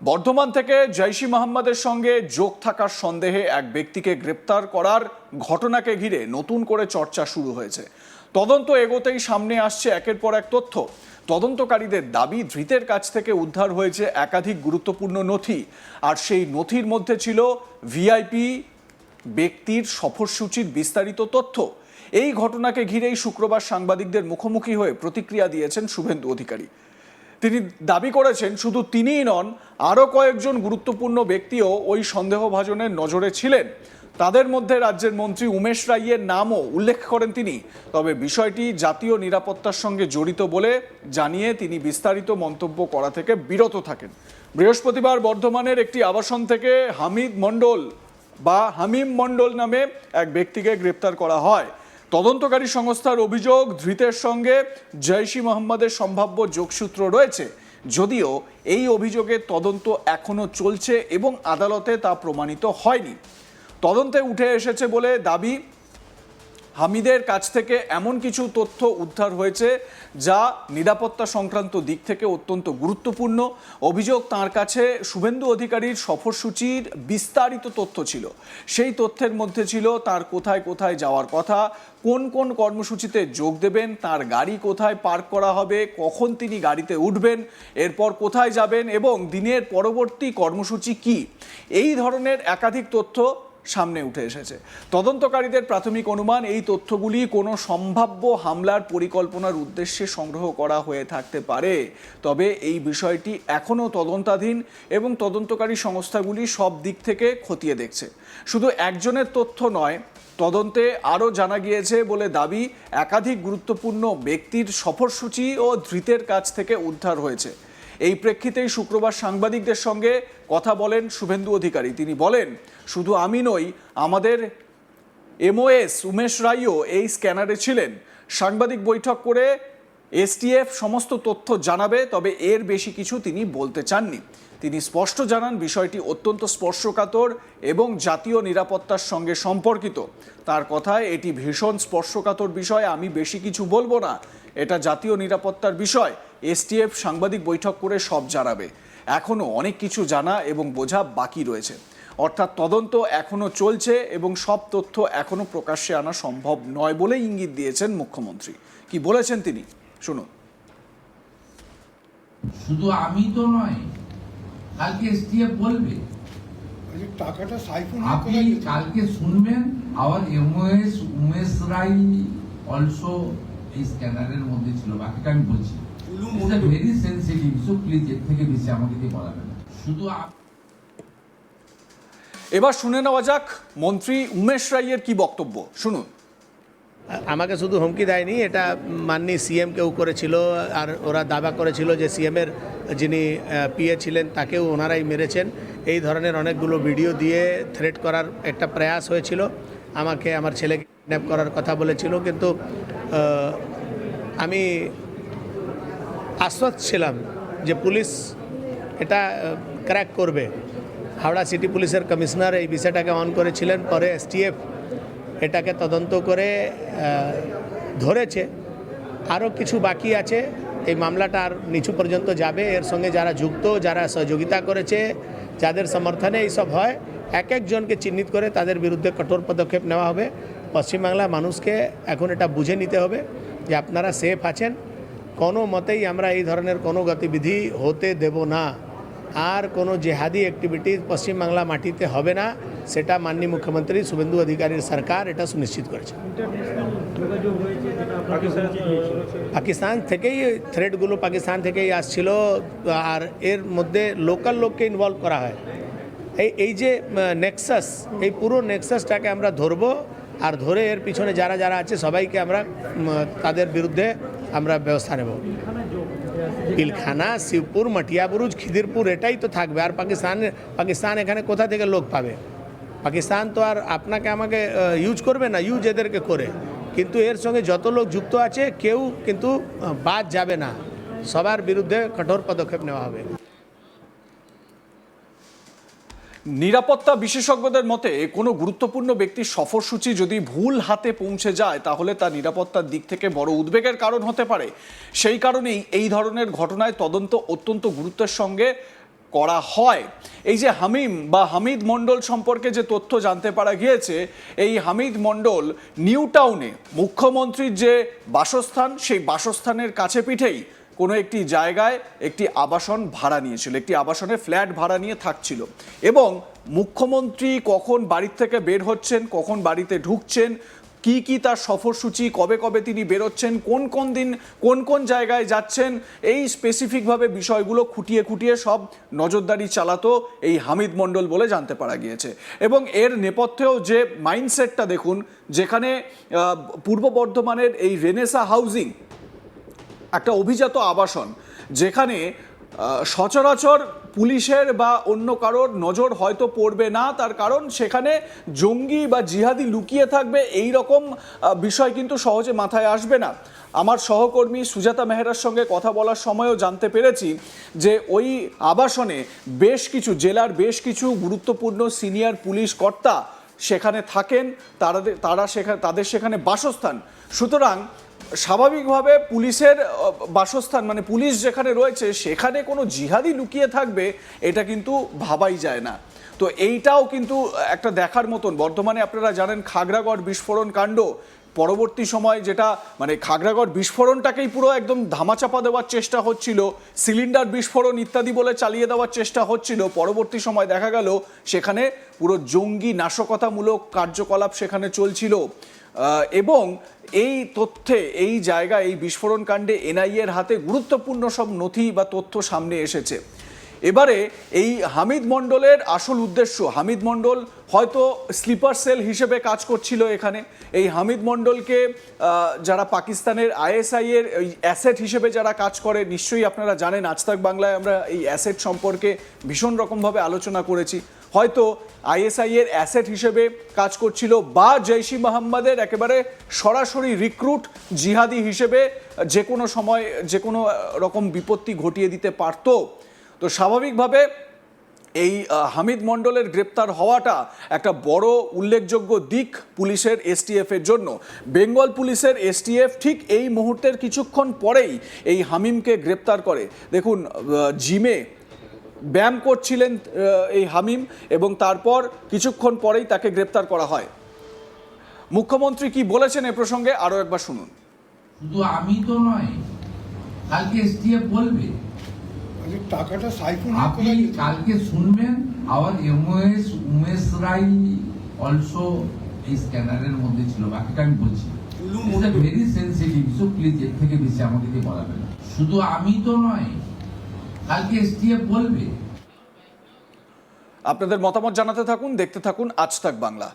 বর্ধমান থেকে জৈশি মোহাম্মদের সঙ্গে যোগ থাকার সন্দেহে এক ব্যক্তিকে গ্রেপ্তার করার ঘটনাকে ঘিরে নতুন করে চর্চা শুরু হয়েছে। তদন্ত এগোতেই সামনে আসছে একের পর এক তথ্য। তদন্তকারীদের দাবি, ধৃতের কাছ থেকে উদ্ধার হয়েছে একাধিক গুরুত্বপূর্ণ নথি, আর সেই নথির মধ্যে ছিল ভিআইপি ব্যক্তির সফরসূচির বিস্তারিত তথ্য। এই ঘটনাকে ঘিরেই শুক্রবার সাংবাদিকদের মুখোমুখি হয়ে প্রতিক্রিয়া দিয়েছেন শুভেন্দু অধিকারী। তিনি দাবি করেছেন, শুধু তিনিই নন, আরও কয়েকজন গুরুত্বপূর্ণ ব্যক্তিও ওই সন্দেহভাজনের নজরে ছিলেন। তাদের মধ্যে রাজ্যের মন্ত্রী উমেশ রাইয়ের নামও উল্লেখ করেন তিনি। তবে বিষয়টি জাতীয় নিরাপত্তার সঙ্গে জড়িত বলে জানিয়ে তিনি বিস্তারিত মন্তব্য করা থেকে বিরত থাকেন। বৃহস্পতিবার বর্ধমানের একটি আবাসন থেকে হামিম মণ্ডল নামে এক ব্যক্তিকে গ্রেপ্তার করা হয়। তদন্তকারী সংস্থার অভিযোগ, ধৃতের সঙ্গে জৈশি মোহাম্মদের সম্ভাব্য যোগসূত্র রয়েছে। যদিও এই অভিযোগের তদন্ত এখনো চলছে এবং আদালতে তা প্রমাণিত হয়নি। তদন্তে উঠে এসেছে বলে দাবি, হামিদের কাছ থেকে এমন কিছু তথ্য উদ্ধার হয়েছে যা নিরাপত্তা সংক্রান্ত দিক থেকে অত্যন্ত গুরুত্বপূর্ণ। অভিযোগ, তার কাছে শুভেন্দু অধিকারীর সফরসূচির বিস্তারিত তথ্য ছিল। সেই তথ্যের মধ্যে ছিল তার কোথায় কোথায় যাওয়ার কথা, কোন কোন কর্মসূচিতে যোগ দেবেন, তার গাড়ি কোথায় পার্ক করা হবে, কখন তিনি গাড়িতে উঠবেন, এরপর কোথায় যাবেন এবং দিনের পরবর্তী কর্মসূচি কি। এই ধরনের একাধিক তথ্য সামনে উঠে এসেছে। তদন্তকারীদের প্রাথমিক অনুমান, এই তথ্যগুলি কোনো সম্ভাব্য হামলার পরিকল্পনার উদ্দেশ্যে সংগ্রহ করা হয়ে থাকতে পারে। তবে এই বিষয়টি এখনও তদন্তাধীন এবং তদন্তকারী সংস্থাগুলি সব দিক থেকে খতিয়ে দেখছে। শুধু একজনের তথ্য নয়, তদন্তে আরও জানা গিয়েছে বলে দাবি, একাধিক গুরুত্বপূর্ণ ব্যক্তির সফরসূচি ও ধৃতের কাছ থেকে উদ্ধার হয়েছে। এই প্রেক্ষিতেই শুক্রবার সাংবাদিকদের সঙ্গে কথা বলেন শুভেন্দু অধিকারী। তিনি বলেন, শুধু আমি নই, আমাদের এমওএস উমেশ রাইও এই স্ক্যানারে ছিলেন। সাংবাদিক বৈঠক করে এসটিএফ সমস্ত তথ্য জানাবে, তবে এর বেশি কিছু তিনি বলতে চাননি। তিনি স্পষ্ট জানান, বিষয়টি অত্যন্ত স্পর্শকাতর এবং জাতীয় নিরাপত্তার সঙ্গে সম্পর্কিত। তার কথায়, এটি ভীষণ স্পর্শকাতর বিষয়, আমি বেশি কিছু বলবো না। এটা জাতীয় নিরাপত্তার বিষয়। এসটিএফ সাংবাদিক বৈঠক করে সব জানাবে। এখনও অনেক কিছু জানা এবং বোঝা বাকি রয়েছে। অর্থাৎ তদন্ত এখনও চলছে এবং সব তথ্য এখনও প্রকাশ্যে আনা সম্ভব নয় বলে ইঙ্গিত দিয়েছেন মুখ্যমন্ত্রী। কি বলেছেন তিনি, শুনুন। শুধু আমি তো নয়, কালকে এসটিএফ বলবে, টাকাটা সাইফুল আপনি কালকে শুনবেন। আওয়ার এমওএস উমেশ রাই অলসো এই স্ক্যানারের মধ্যে ছিল। বাকিটা আমি বলছি, ভেরি সেন্সিটিভ, সো প্লিজ এর থেকে বেশি আমাকে দিয়ে বলা যাবে না। শুধু এবার শুনে নেওয়া যাক মন্ত্রী উমেশ রাইয়ের কি বক্তব্য, শুনুন। আমাকে শুধু হুমকি দেয়নি, এটা মাননীয় সিএম কেউ করেছিল, আর ওরা দাবা করেছিল যে সিএমের যিনি পিএ ছিলেন তাকেও ওনারাই মেরেছেন। এই ধরনের অনেকগুলো ভিডিও দিয়ে থ্রেট করার একটা প্রয়াস হয়েছিল। আমাকে আমার ছেলেকে কিডন্যাপ করার কথা বলেছিল, কিন্তু আমি আশ্বস্ত ছিলাম যে পুলিশ এটা ক্র্যাক করবে। হাওড়া সিটি পুলিশের কমিশনার এই বিষয়টাকে অন করেছিলেন, পরে এসটিএফ এটাকে তদন্ত করে ধরেছে। আরও কিছু বাকি আছে, এই মামলাটা আর নিচু পর্যন্ত যাবে। এর সঙ্গে যারা যুক্ত, যারা সহযোগিতা করেছে, যাদের সমর্থনে এইসব হয়, এক একজনকে চিহ্নিত করে তাদের বিরুদ্ধে কঠোর পদক্ষেপ নেওয়া হবে। পশ্চিমবাংলার মানুষকে এখন এটা বুঝে নিতে হবে যে আপনারা সেফ আছেন। কোনো মতেই আমরা এই ধরনের কোনো গতিবিধি হতে দেব না। আর কোনো জেহাদি অ্যাক্টিভিটি পশ্চিমবাংলা মাটিতে হবে না, সেটা মাননীয় মুখ্যমন্ত্রী শুভেন্দু অধিকারীর সরকার এটা সুনিশ্চিত করেছে। পাকিস্তান থেকেই থ্রেটগুলো পাকিস্তান থেকেই আসছিল, আর এর মধ্যে লোকাল লোককে ইনভলভ করা হয়। এই যে নেক্সাস, এই পুরো নেক্সাসটাকে আমরা ধরবো, আর ধরে এর পিছনে যারা যারা আছে সবাইকে আমরা তাদের বিরুদ্ধে আমরা ব্যবস্থা নেব। পিলখানা, শিবপুর, মটিয়াবুরুজ, খিদিরপুর এটাই তো থাকবে। আর পাকিস্তান এখানে কোথা থেকে লোক পাবে? পাকিস্তান তো আর আপনাকে আমাকে ইউজ করবে না, ইউজ এদেরকে করে। কিন্তু এর সঙ্গে যত লোক যুক্ত আছে কেউ কিন্তু বাদ যাবে না, সবার বিরুদ্ধে কঠোর পদক্ষেপ নেওয়া হবে। নিরাপত্তা বিশেষজ্ঞদের মতে, কোনো গুরুত্বপূর্ণ ব্যক্তির সফরসূচি যদি ভুল হাতে পৌঁছে যায় তাহলে তা নিরাপত্তার দিক থেকে বড় উদ্বেগের কারণ হতে পারে। সেই কারণেই এই ধরনের ঘটনায় তদন্ত অত্যন্ত গুরুত্বের সঙ্গে করা হয়। এই যে হামিম বা হামিদ মণ্ডল সম্পর্কে যে তথ্য জানতে পারা গিয়েছে, এই হামিদ মণ্ডল নিউ টাউনে মুখ্যমন্ত্রীর যে বাসস্থান, সেই বাসস্থানের কাছে পিঠেই কোনো একটি জায়গায় একটি আবাসন ভাড়া নিয়েছিল, একটি আবাসনে ফ্ল্যাট ভাড়া নিয়ে থাকছিল। এবং মুখ্যমন্ত্রী কখন বাড়ির থেকে বের হচ্ছেন, কখন বাড়িতে ঢুকছেন, কি কি তার সফরসূচি, কবে কবে তিনি বেরোচ্ছেন, কোন কোন দিন কোন কোন জায়গায় যাচ্ছেন, এই স্পেসিফিকভাবে বিষয়গুলো খুঁটিয়ে খুঁটিয়ে সব নজরদারি চালাতো এই হামিদ মণ্ডল বলে জানতে পারা গিয়েছে। এবং এর নেপথ্যেও যে মাইন্ডসেটটা দেখুন, যেখানে পূর্ব বর্ধমানের এই রেনেসা হাউজিং একটা অভিজাত আবাসন, যেখানে সচরাচর পুলিশের বা অন্য কারোর নজর হয়তো পড়বে না, তার কারণ সেখানে জঙ্গি বা জিহাদি লুকিয়ে থাকবে এই রকম বিষয় কিন্তু সহজে মাথায় আসবে না। আমার সহকর্মী সুজাতা মেহরার সঙ্গে কথা বলার সময়ও জানতে পেরেছি যে ওই আবাসনে বেশ কিছু জেলার বেশ কিছু গুরুত্বপূর্ণ সিনিয়র পুলিশ কর্তা সেখানে থাকেন, তাদের সেখানে বাসস্থান। সুতরাং স্বাভাবিকভাবে পুলিশের বাসস্থান মানে পুলিশ যেখানে রয়েছে সেখানে কোনো জিহাদি লুকিয়ে থাকবে এটা কিন্তু ভাবাই যায় না। তো এইটাও কিন্তু একটা দেখার মতন। বর্তমানে আপনারা জানেন খাগড়াগড় বিস্ফোরণ কাণ্ড, পরবর্তী সময় যেটা মানে খাগড়াগড় বিস্ফোরণটাকেই পুরো একদম ধামাচাপা দেওয়ার চেষ্টা হচ্ছিল, সিলিন্ডার বিস্ফোরণ ইত্যাদি বলে চালিয়ে দেওয়ার চেষ্টা হচ্ছিল। পরবর্তী সময় দেখা গেল সেখানে পুরো জঙ্গি নাশকতামূলক কার্যকলাপ সেখানে চলছিল। এবং এই তথ্যে এই জায়গায় এই বিস্ফোরণ কাণ্ডে এনআইএর হাতে গুরুত্বপূর্ণ সব নথি বা তথ্য সামনে এসেছে। এবারে এই হামিদ মণ্ডলের আসল উদ্দেশ্য, হামিদ মণ্ডল হয়তো স্লিপার সেল হিসেবে কাজ করছিল এখানে। এই হামিদ মণ্ডলকে যারা পাকিস্তানের আইএসআই এর ওই অ্যাসেট হিসেবে যারা কাজ করে, নিশ্চয়ই আপনারা জানেন, আজ তাক বাংলায় আমরা এই অ্যাসেট সম্পর্কে ভীষণ রকমভাবে আলোচনা করেছি। হয়তো আইএসআই এর অ্যাসেট হিসেবে কাজ করছিল বা জৈশ-ই মোহাম্মদের একেবারে সরাসরি রিক্রুট জিহাদি হিসেবে যে কোনো সময় যে কোনো রকম বিপত্তি ঘটিয়ে দিতে পারত। তো স্বাভাবিকভাবে এই হামিদ মণ্ডলের গ্রেপ্তার হওয়াটা একটা বড় উল্লেখযোগ্য দিক পুলিশের এসটিএফ এর জন্য। বেঙ্গল পুলিশের এসটিএফ ঠিক এই মুহূর্তের কিছুক্ষণ পরেই এই হামিমকে গ্রেপ্তার করে। দেখুন, জিমে ব্যায়াম করছিলেন এই হামিম এবং তারপর কিছুক্ষণ পরেই তাকে গ্রেপ্তার করা হয়। মুখ্যমন্ত্রী কি বলেছেন এ প্রসঙ্গে আরো একবার শুনুন। শুধু আমি তো নয়, কালকে এসটিএফ বলবে। টাকাটা সাইফুন আপনি কালকে শুনবেন আওয়ার এমওএস উমেশ রাই অলসো এই স্ক্যানারের মধ্যে ছিল। বাকিটা আমি বলছি, ভেরি সেন্সিটিভ ইস্যু, প্লিজ এর থেকে বেশি আমাকে দিয়ে বলাবেন না। শুধু আমি তো নয়, কালকে এসটিএফ বলবে। আপনাদের মতামত জানাতে থাকুন, দেখতে থাকুন আজ তাক বাংলা।